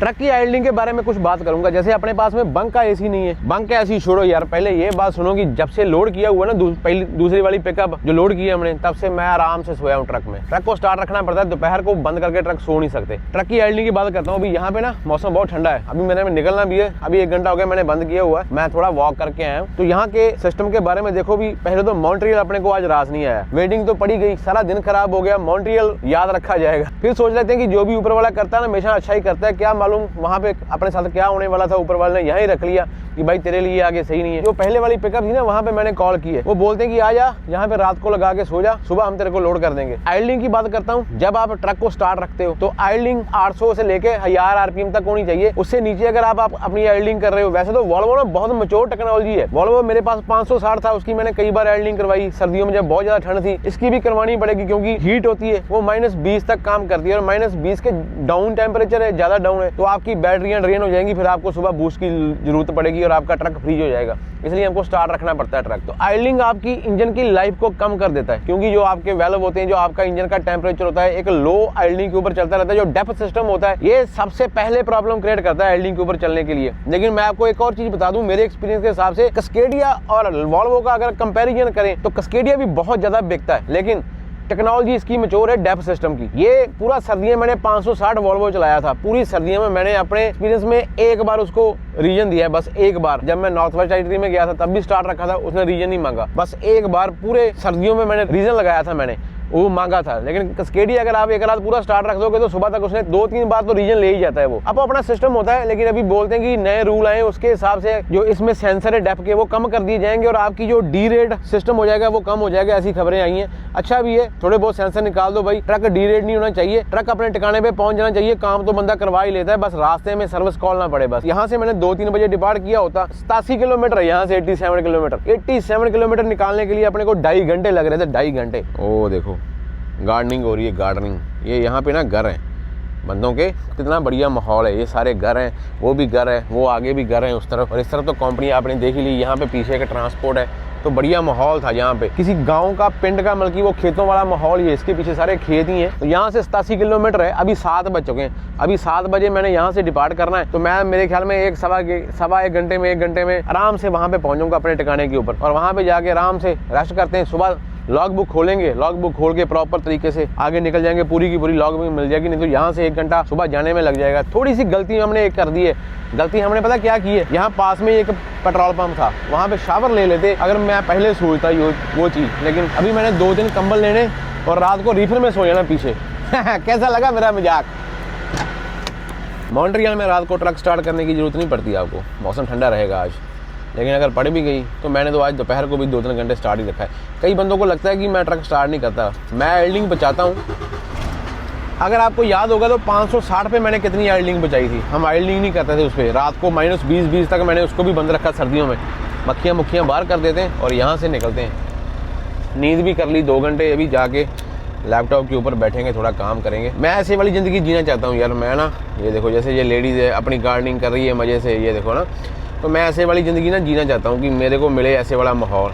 ट्रक की आइडलिंग के बारे में कुछ बात करूंगा। जैसे अपने पास में बंक का AC नहीं है, बंक का AC छोड़ो यार, पहले ये बात सुनो कि जब से लोड किया हुआ ना दूसरी वाली पिकअप जो लोड किया हमने, तब से मैं आराम से सोया हूँ ट्रक में। ट्रक को स्टार्ट रखना पड़ता है, दोपहर को बंद करके ट्रक सो नहीं सकते। ट्रक की आइडलिंग की बात करता हूँ। अभी यहाँ पे ना मौसम बहुत ठंडा है, अभी मैंने निकलना भी है, अभी 1 घंटा हो गया मैंने बंद किया हुआ है, मैं थोड़ा वॉक करके आया हूँ। तो यहाँ के सिस्टम के बारे में देखो भी, पहले तो मॉन्ट्रियल अपने को आज रास नहीं आया, वेटिंग तो पड़ी गई, सारा दिन खराब हो गया। मॉन्ट्रियल याद रखा जाएगा, फिर सोच लेते हैं कि जो भी ऊपर वाला करता है ना हमेशा अच्छा ही करता है, क्या मालूम वहाँ पे अपने साथ क्या होने वाला था, ऊपर वाले ने यहीं रख लिया कि भाई तेरे लिए आगे सही नहीं है। जो पहले वाली पिकअप थी ना, वहाँ पे मैंने कॉल की है, वो बोलते हैं कि आ जा यहाँ पे रात को लगा के सो जा, सुबह हम तेरे को लोड कर देंगे। आइडलिंग की बात करता हूँ, जब आप ट्रक को स्टार्ट रखते हो तो आइडलिंग 800 से लेके 1000 RPM तक होनी चाहिए, उससे नीचे अगर आप अपनी आइडलिंग कर रहे हो। वैसे तो वॉल्वो ना बहुत मैच्योर टेक्नोलॉजी है, वॉल्वो मेरे पास 560 था, उसकी मैंने कई बार आइडलिंग करवाई, सर्दियों में जब बहुत ज्यादा ठंड थी। इसकी भी करवानी पड़ेगी क्योंकि हीट होती है, वो -20 तक काम करती है, और -20 के डाउन टेम्परेचर है, ज्यादा डाउन है तो आपकी बैटरियां ड्रेन हो जाएंगी, फिर आपको सुबह बूस्ट की जरूरत पड़ेगी और आपका ट्रक फ्रीज हो जाएगा। इसलिए हमको स्टार्ट रखना पड़ता है ट्रक। तो आइडलिंग आपकी इंजन की लाइफ को कम कर देता है, क्योंकि जो आपके वेल्व होते हैं, जो आपका इंजन का टेम्परेचर होता है, एक लो आइडलिंग के ऊपर चलता रहता है। जो डेप्थ सिस्टम होता है, ये सबसे पहले प्रॉब्लम क्रिएट करता है आइडलिंग के ऊपर चलने के लिए। लेकिन मैं आपको एक और चीज बता दूं, मेरे एक्सपीरियंस के हिसाब से कस्केडिया और वॉल्वो का अगर कंपैरिजन करें तो कस्केडिया भी बहुत ज्यादा बिकता है, लेकिन टेक्नोलॉजी इसकी मैच्योर है डेप्थ सिस्टम की। ये पूरा सर्दियों में मैंने 560 वॉल्वो चलाया था, पूरी सर्दियों में मैंने अपने एक्सपीरियंस में एक बार उसको रीजन दिया है, बस एक बार। जब मैं नॉर्थ वेस्ट टेरिटरी में गया था तब भी स्टार्ट रखा था, उसने रीजन नहीं मांगा, बस एक बार पूरे सर्दियों में मैंने रीजन लगाया था, मैंने वो मांगा था। लेकिन कस्केडिया अगर आप एक रात पूरा स्टार्ट रख दोगे तो सुबह तक उसने 2-3 बार तो रीजन ले ही जाता है वो। अब अपना सिस्टम होता है, लेकिन अभी बोलते हैं कि नए रूल आए, उसके हिसाब से जो इसमें सेंसर है डेप्थ के वो कम कर दिए जाएंगे और आपकी जो डी रेट सिस्टम हो जाएगा वो कम हो जाएगा, ऐसी खबरें आई हैं। अच्छा भी है, थोड़े बहुत सेंसर निकाल दो भाई, ट्रक डी रेट नहीं होना चाहिए, ट्रक अपने ठिकाने पे पहुंच जाना चाहिए। काम तो बंदा करवा ही लेता है, बस रास्ते में सर्विस कॉल ना पड़े बस। यहाँ से मैंने 2-3 बजे डिपार्ट किया होता, 87 किलोमीटर है यहाँ से 87 किलोमीटर। 87 किलोमीटर निकालने के लिए अपने को 2.5 घंटे लग रहे थे, 2.5 घंटे। ओ देखो गार्डनिंग हो रही है, गार्डनिंग। ये यहाँ पे ना घर है बंदों के, कितना बढ़िया माहौल है। ये सारे घर हैं, वो भी घर है, वो आगे भी घर है उस तरफ, और इस तरफ तो कंपनी आपने देख ही ली। यहाँ पे पीछे का ट्रांसपोर्ट है, तो बढ़िया माहौल था यहाँ पे, किसी गांव का पिंड का, बल्कि वो खेतों वाला माहौल ही है। इसके पीछे सारे खेत ही हैं। तो यहाँ से 87 किलोमीटर है, अभी 7 बज चुके हैं, अभी 7 बजे मैंने यहाँ से डिपार्ट करना है। तो मैं मेरे ख्याल में सवा एक घंटे में 1 घंटे में आराम से वहाँ पे पहुँचूंगा अपने ठिकाने के ऊपर, और वहाँ पे जाके आराम से रेस्ट करते हैं। सुबह लॉग बुक खोलेंगे, लॉग बुक खोल के प्रॉपर तरीके से आगे निकल जाएंगे, पूरी की पूरी लॉग बुक मिल जाएगी। नहीं तो यहाँ से 1 घंटा सुबह जाने में लग जाएगा। थोड़ी सी गलती हमने एक कर दी है, गलती हमने पता क्या की है, यहाँ पास में एक पेट्रोल पंप था, वहाँ पे शावर ले लेते अगर मैं पहले सोचता वो चीज़। लेकिन अभी मैंने 2 दिन कंबल लेने और रात को रीफर में सो जाना पीछे। कैसा लगा मेरा मजाक? मॉन्ट्रियल में रात को ट्रक स्टार्ट करने की जरूरत नहीं पड़ती आपको, मौसम ठंडा रहेगा आज। लेकिन अगर पड़ भी गई तो मैंने तो आज दोपहर को भी 2-3 घंटे स्टार्ट ही रखा है। कई बंदों को लगता है कि मैं ट्रक स्टार्ट नहीं करता, मैं आइडलिंग बचाता हूँ। अगर आपको याद होगा तो 560 पे मैंने कितनी आइडलिंग बचाई थी। हम आइडलिंग नहीं करते थे उस पर, रात को -20 तक मैंने उसको भी बंद रखा सर्दियों में। मक्खियाँ मुखियाँ बाहर कर देते हैं और यहाँ से निकलते हैं। नींद भी कर ली 2 घंटे, अभी जाके लैपटॉप के ऊपर बैठेंगे, थोड़ा काम करेंगे। मैं ऐसे वाली ज़िंदगी जीना चाहता हूँ यार। मैं ना ये देखो, जैसे ये लेडीज़ है अपनी गार्डनिंग कर रही है मज़े से, ये देखो ना, तो मैं ऐसे वाली ज़िंदगी ना जीना चाहता हूँ कि मेरे को मिले ऐसे वाला माहौल।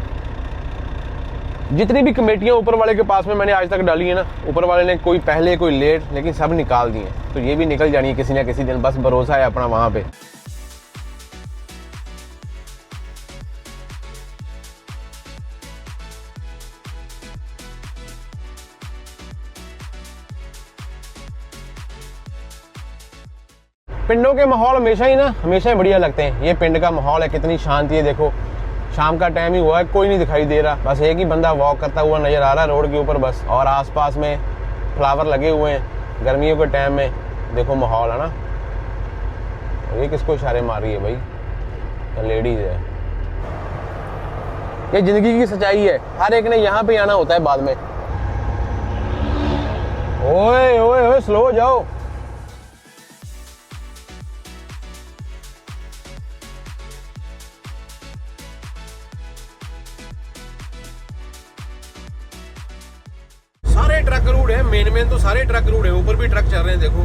जितनी भी कमेटियाँ ऊपर वाले के पास में मैंने आज तक डाली है ना, ऊपर वाले ने कोई पहले कोई लेट, लेकिन सब निकाल दिए। तो ये भी निकल जानी है किसी ना किसी दिन, बस भरोसा है अपना वहाँ पे। पिंडों के माहौल हमेशा ही बढ़िया लगते हैं। ये पिंड का माहौल है, कितनी शांति है। देखो शाम का टाइम ही हुआ है, कोई नहीं दिखाई दे रहा, बस एक ही बंदा वॉक करता हुआ नजर आ रहा है रोड के ऊपर बस। और आसपास में फ्लावर लगे हुए हैं गर्मियों के टाइम में। देखो माहौल है ना। ये किसको इशारे मार रही है भाई? लेडीज है। ये जिंदगी की सच्चाई है, हर एक ने यहाँ पे आना होता है बाद में। ओए ओए ओए स्लो जाओ। सारे ट्रक रूट है, मेन तो सारे ट्रक रूट है, ऊपर भी ट्रक चल रहे हैं देखो।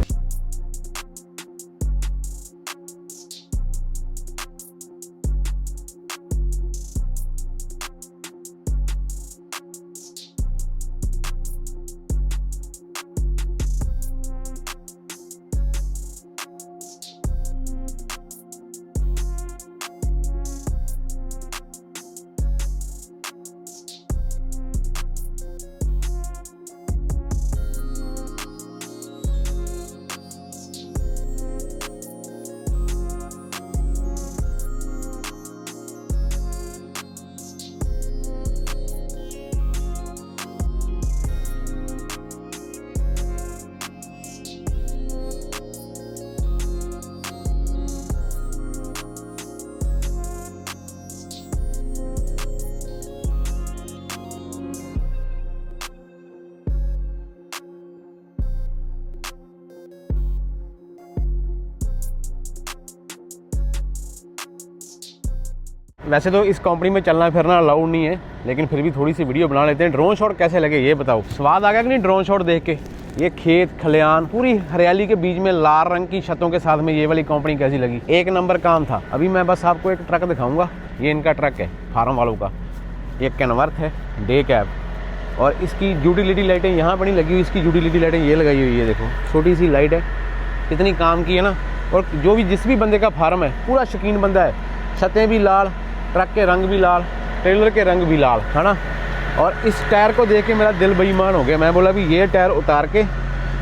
वैसे तो इस कंपनी में चलना फिरना अलाउड नहीं है, लेकिन फिर भी थोड़ी सी वीडियो बना लेते हैं। ड्रोन शॉट कैसे लगे ये बताओ? स्वाद आ गया कि नहीं ड्रोन शॉट देख के? ये खेत खलियान पूरी हरियाली के बीच में लाल रंग की छतों के साथ में ये वाली कंपनी कैसी लगी? एक नंबर काम था। अभी मैं बस आपको एक ट्रक दिखाऊंगा। ये इनका ट्रक है फार्म वालों का। ये कैनवर्थ है डे कैब, और इसकी यूटिलिटी लाइटें यहाँ पर नहीं लगी हुई, इसकी यूटिलिटी लाइटें ये लगाई हुई है। देखो छोटी सी लाइट है, कितनी काम की है ना। और जो भी जिस भी बंदे का फार्म है पूरा शौकीन बंदा है। छतें भी लाल, ट्रक के रंग भी लाल, ट्रेलर के रंग भी लाल, है ना। और इस टायर को देख के मेरा दिल बेईमान हो गया। मैं बोला भी ये टायर उतार के,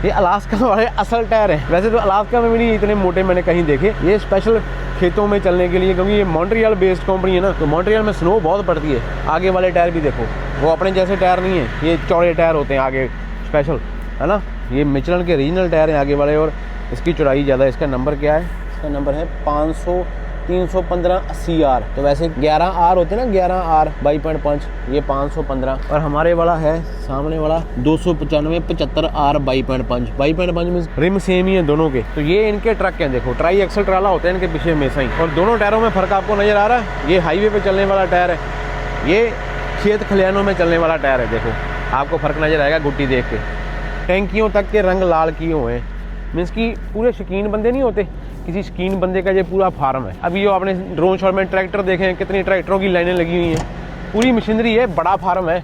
ये अलास्का वाले असल टायर हैं। वैसे तो अलास्का में भी नहीं इतने मोटे मैंने कहीं देखे। ये स्पेशल खेतों में चलने के लिए, क्योंकि ये मॉन्ट्रियल बेस्ड कंपनी है ना, तो मॉन्ट्रियल में स्नो बहुत पड़ती है। आगे वाले टायर भी देखो, वो अपने जैसे टायर नहीं है, ये चौड़े टायर होते हैं आगे स्पेशल, है ना। ये मिचलन के रीजनल टायर हैं आगे वाले, और इसकी चौड़ाई ज़्यादा है। इसका नंबर क्या है? इसका नंबर है 315 80R। तो वैसे 11R होते हैं ना, 11R 22.5, ये 515। और हमारे वाला है सामने वाला 295 75R 22.5। 22.5 में रिम सेम ही है दोनों के। तो ये इनके ट्रक हैं। देखो ट्राई एक्सल ट्राला होता है इनके पीछे हमेशा ही। और दोनों टायरों में फ़र्क आपको नज़र आ रहा है? ये हाईवे पे चलने वाला टायर है, ये खेत खलियानों में चलने वाला टायर है। देखो आपको फ़र्क नज़र आएगा गुट्टी देख के। टैंकियों तक के रंग लाल किए हुए हैं। मीन्स कि पूरे शौकीन बंदे नहीं होते, किसी शौकीन बंदे का ये पूरा फार्म है। अभी जो आपने ड्रोन शॉट में ट्रैक्टर देखे हैं, कितनी ट्रैक्टरों की लाइनें लगी हुई हैं, पूरी मशीनरी है, बड़ा फार्म है।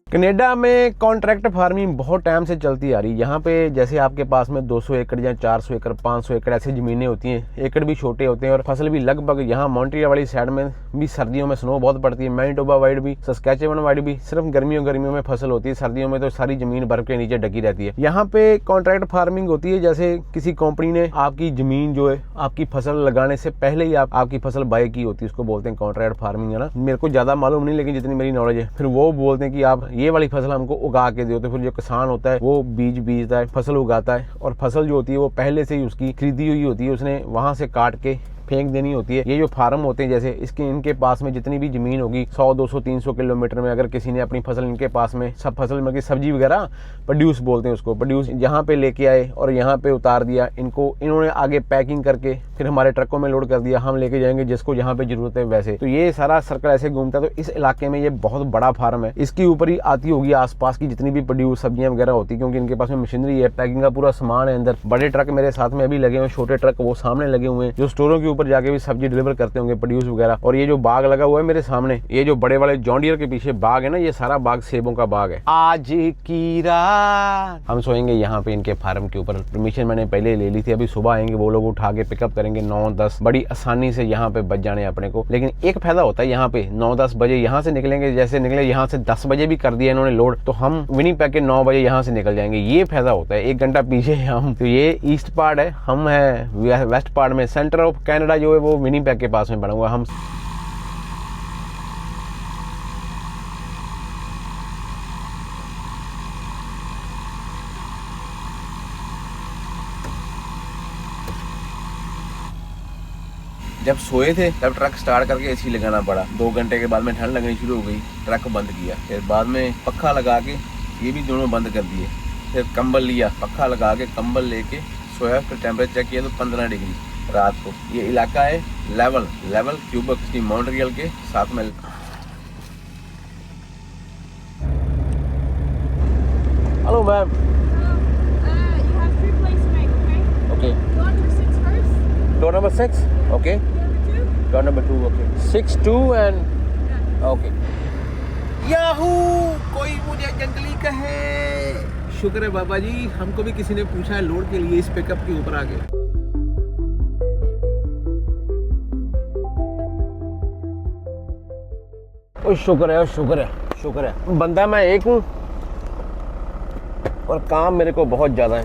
कनाडा में कॉन्ट्रैक्ट फार्मिंग बहुत टाइम से चलती आ रही है। यहाँ पे जैसे आपके पास में 200 एकड़ या 400 एकड़ 500 एकड़ ऐसी ज़मीनें होती हैं, एकड़ भी छोटे होते हैं, और फसल भी लगभग यहाँ मॉन्ट्रियल वाली साइड में भी सर्दियों में स्नो बहुत पड़ती है। मैनिटोबा वाइड भी, सस्कैचेवन वाइड भी सिर्फ गर्मियों में फसल होती है। सर्दियों में तो सारी ज़मीन बर्फ के नीचे ढकी रहती है। यहाँ पे कॉन्ट्रैक्ट फार्मिंग होती है, जैसे किसी कंपनी ने आपकी ज़मीन जो है आपकी फसल लगाने से पहले ही आपकी फसल बाय की होती है, उसको बोलते हैं कॉन्ट्रैक्ट फार्मिंग, है ना। मेरे को ज़्यादा मालूम नहीं, लेकिन जितनी मेरी नॉलेज है, फिर वो बोलते हैं कि आप ये वाली फसल हमको उगा के दो। तो फिर जो किसान होता है वो बीज बीजता है, फसल उगाता है, और फसल जो होती है वो पहले से ही उसकी खरीदी हुई होती है, उसने वहां से काट के फेंक देनी होती है। ये जो फार्म होते हैं, जैसे इसके इनके पास में जितनी भी जमीन होगी 100 200 300 किलोमीटर में, अगर किसी ने अपनी फसल इनके पास में सब फसल में सब्जी वगैरह प्रोड्यूस बोलते हैं उसको, प्रोड्यूस यहाँ पे लेके आए और यहाँ पे उतार दिया। इनको इन्होंने आगे पैकिंग करके फिर हमारे ट्रकों में लोड कर दिया, हम लेके जाएंगे जिसको जहाँ पे जरूरत है वैसे। तो ये सारा सर्कल ऐसे घूमता है। तो इस इलाके में ये बहुत बड़ा फार्म है, इसके ऊपर ही आती होगी आसपास की जितनी भी प्रोड्यूस सब्जियां वगैरह होती है, क्योंकि इनके पास में मशीनरी है, पैकिंग का पूरा सामान है अंदर। बड़े ट्रक मेरे साथ में अभी लगे हुए, छोटे ट्रक वो सामने लगे हुए हैं, जो स्टोरों के ऊपर जाके भी सब्जी डिलीवर करते होंगे, प्रोड्यूस वगैरह। और ये जो बाग लगा हुआ है मेरे सामने, ये जो बड़े वाले जॉन डियर के पीछे बाग है ना, ये सारा बाग सेबों का बाग है। आज की रात हम सोएंगे यहाँ पे इनके फार्म के ऊपर। परमिशन मैंने पहले ले ली थी, अभी सुबह आएंगे वो लोग, उठा के पिकअप करेंगे 9-10, बड़ी आसानी से यहाँ पे बच जाने अपने को। लेकिन एक फायदा होता है यहाँ पे, 9-10 बजे यहाँ से निकलेंगे, जैसे निकले यहाँ से 10 बजे भी कर दिया इन्होंने लोड, तो हम विनिपेग के 9 बजे यहाँ से निकल जाएंगे। ये फायदा होता है, 1 घंटा पीछे हम। तो ये ईस्ट पार्ट है, हम है वेस्ट पार्ट में। सेंटर ऑफ कनाडा जो है वो विनिपेग के पास में बना हुआ। हम जब सोए थे तब ट्रक स्टार्ट करके एसी लगाना पड़ा। 2 घंटे के बाद में ठंड लगनी शुरू हो गई, ट्रक बंद किया। फिर बाद में पक्खा लगा के ये भी दोनों बंद कर दिए। फिर कंबल लिया, पक्खा लगा के कंबल लेके सोया। फिर टेम्परेचर चेक किया तो 15 डिग्री रात को। ये इलाका है लेवल क्यूबेक मॉन्ट्रियल के साथ में। Hello ma'am. You have 3 places to make, okay? Okay, Go on for 6 first. Door number 6। Okay, door number 2। Okay, 6-2 and okay. Yahoo, कोई मुझे जंगली कहे। शुक्र है बाबा जी, हमको भी किसी ने पूछा है लोड के लिए इस पिकअप के ऊपर आके। ओ शुक्र है। बंदा मैं एक हूँ और काम मेरे को बहुत ज्यादा है।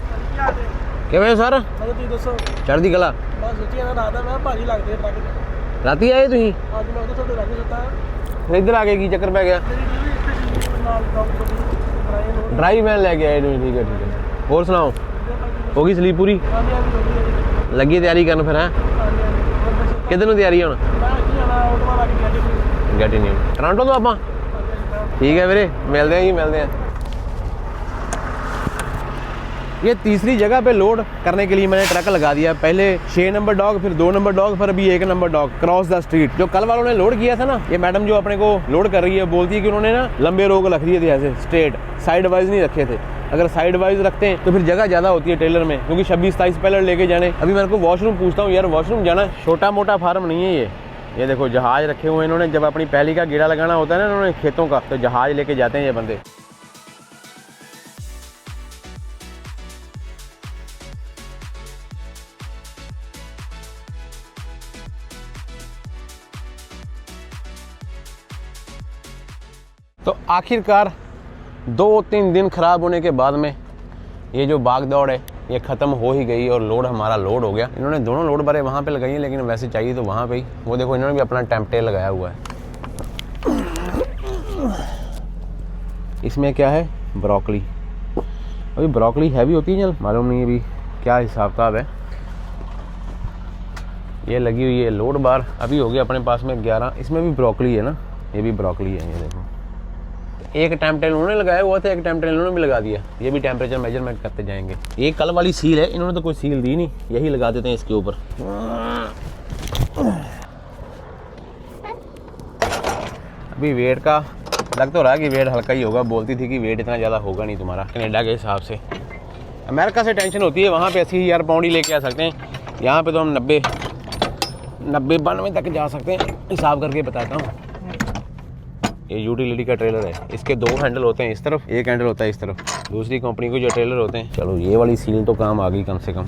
क्या भाई सर चढ़दी गला राती आए तुम? इधर आ गए की चक्कर पै गया? ड्राइव मैन लेके आए। ठीक है। और सुनाओ, होगी स्लीप पूरी? लगी तैयारी करन फिर? है किधर तैयारी होना? गैटी नहीं, टोरंटो तो आप? ठीक है वीरे, मिलते हैं जी, मिलते हैं। ये तीसरी जगह पे लोड करने के लिए मैंने ट्रक लगा दिया। पहले 6 नंबर डॉग, फिर 2 नंबर डॉग, फिर अभी 1 number dog cross the street. जो कल वालों ने लोड किया था ना, ये मैडम जो अपने को लोड कर रही है बोलती है कि उन्होंने ना लंबे रोग रख दिए थे, ऐसे स्ट्रेट, साइड वाइज नहीं रखे थे। अगर साइड वाइज रखते हैं तो फिर जगह ज्यादा होती है टेलर में, क्योंकि 26-27 पैलेट लेके जाने। अभी मेरे को वॉशरूम पूछता हूँ यार, वॉशरूम जाना। छोटा मोटा फार्म नहीं है ये देखो जहाज रखे हुए हैं इन्होंने। जब अपनी पहली का गेड़ा लगाना होता है ना इन्होंने खेतों का, तो जहाज लेके जाते हैं ये बंदे। तो आखिरकार 2-3 दिन खराब होने के बाद में ये जो भाग दौड़ है ये ख़त्म हो ही गई और लोड हमारा लोड हो गया। इन्होंने दोनों लोड भरे वहाँ पे लगाई है, लेकिन वैसे चाहिए तो वहाँ पे ही। वो देखो इन्होंने भी अपना टेम्पटेल लगाया हुआ है। इसमें क्या है? ब्रोकली। अभी ब्रोकली हैवी होती है, चल मालूम नहीं अभी क्या हिसाब किताब है। ये लगी हुई है लोड बार। अभी हो गया अपने पास में 11। इसमें भी ब्रोकली है ना, ये भी ब्रोकली है। ये देखो, एक टेम्पटेल उन्होंने लगाया हुआ था, एक टेम्पटेल इन्होंने भी लगा दिया। ये भी टेम्परेचर मेजरमेंट करते जाएंगे। ये कल वाली सील है, इन्होंने तो कोई सील दी नहीं, यही लगा देते हैं इसके ऊपर। अभी वेट का लग तो रहा है कि वेट हल्का ही होगा। बोलती थी कि वेट इतना ज़्यादा होगा नहीं तुम्हारा कनाडा के हिसाब से। अमेरिका से टेंशन होती है, वहाँ पे 80,000 पाउंड ही लेके आ सकते हैं। यहाँ पे तो हम 90-92 तक जा सकते हैं। हिसाब करके बताता हूँ। ये यूटिलिटी का ट्रेलर है, इसके 2 हैंडल होते हैं, इस तरफ 1 हैंडल होता है इस तरफ। दूसरी कंपनी के जो ट्रेलर होते हैं, चलो ये वाली सील तो काम आ गई कम से कम।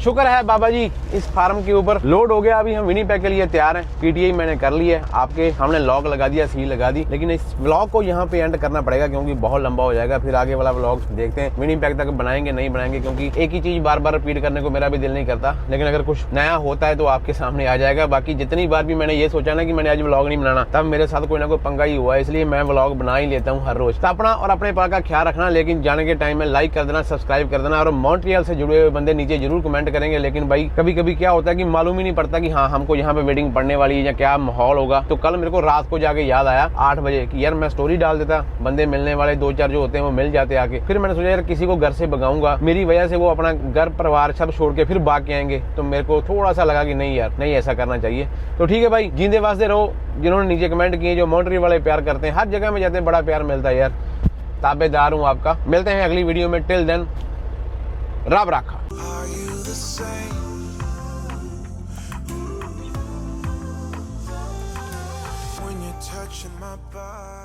शुक्र है बाबा जी, इस फार्म के ऊपर लोड हो गया। अभी हम विनिपेग के लिए तैयार हैं। पीटीआई मैंने कर ली है, आपके हमने लॉक लगा दिया, सील लगा दी। लेकिन इस व्लॉग को यहाँ पे एंड करना पड़ेगा क्योंकि बहुत लंबा हो जाएगा। फिर आगे वाला व्लॉग देखते हैं विनिपेग तक बनाएंगे नहीं बनाएंगे, क्योंकि एक ही चीज बार बार रिपीट करने को मेरा भी दिल नहीं करता। लेकिन अगर कुछ नया होता है तो आपके सामने आ जाएगा। बाकी जितनी बार भी मैंने ये सोचा ना कि मैंने आज व्लॉग नहीं बनाना, तब मेरे साथ कोई ना कोई पंगा ही हुआ। इसलिए मैं व्लॉग बना ही लेता हूँ हर रोज। तो अपना और अपने पास का ख्याल रखना। लेकिन जाने के टाइम में लाइक कर देना, सब्सक्राइब कर देना। और मॉन्ट्रियल से जुड़े हुए बंदे नीचे जरूर कमेंट करेंगे। लेकिन भाई कभी कभी क्या होता है कि मालूम ही नहीं पड़ता कि हाँ हमको यहाँ पे वेडिंग पड़ने वाली है या क्या माहौल होगा। तो कल मेरे को रात को जाके याद आया 8 बजे कि यार मैं स्टोरी डाल देता, बंदे मिलने वाले 2-4 जो होते हैं वो मिल जाते आके। फिर मैंने सोचा यार किसी को घर से भगाऊंगा, मेरी वजह से वो अपना घर परिवार सब छोड़ के फिर भाग के आएंगे। तो मेरे को थोड़ा सा लगा कि नहीं यार, नहीं ऐसा करना चाहिए। तो ठीक है भाई, जींदे वास्ते रहो। जिन्होंने नीचे कमेंट किए, जो मॉन्ट्रियल वाले प्यार करते हैं, हर जगह में जाते हैं बड़ा प्यार मिलता है यार। ताबेदार हूँ आपका। मिलते हैं अगली वीडियो में। टिल देन रब राखा। Are you the same? When you're touching my body.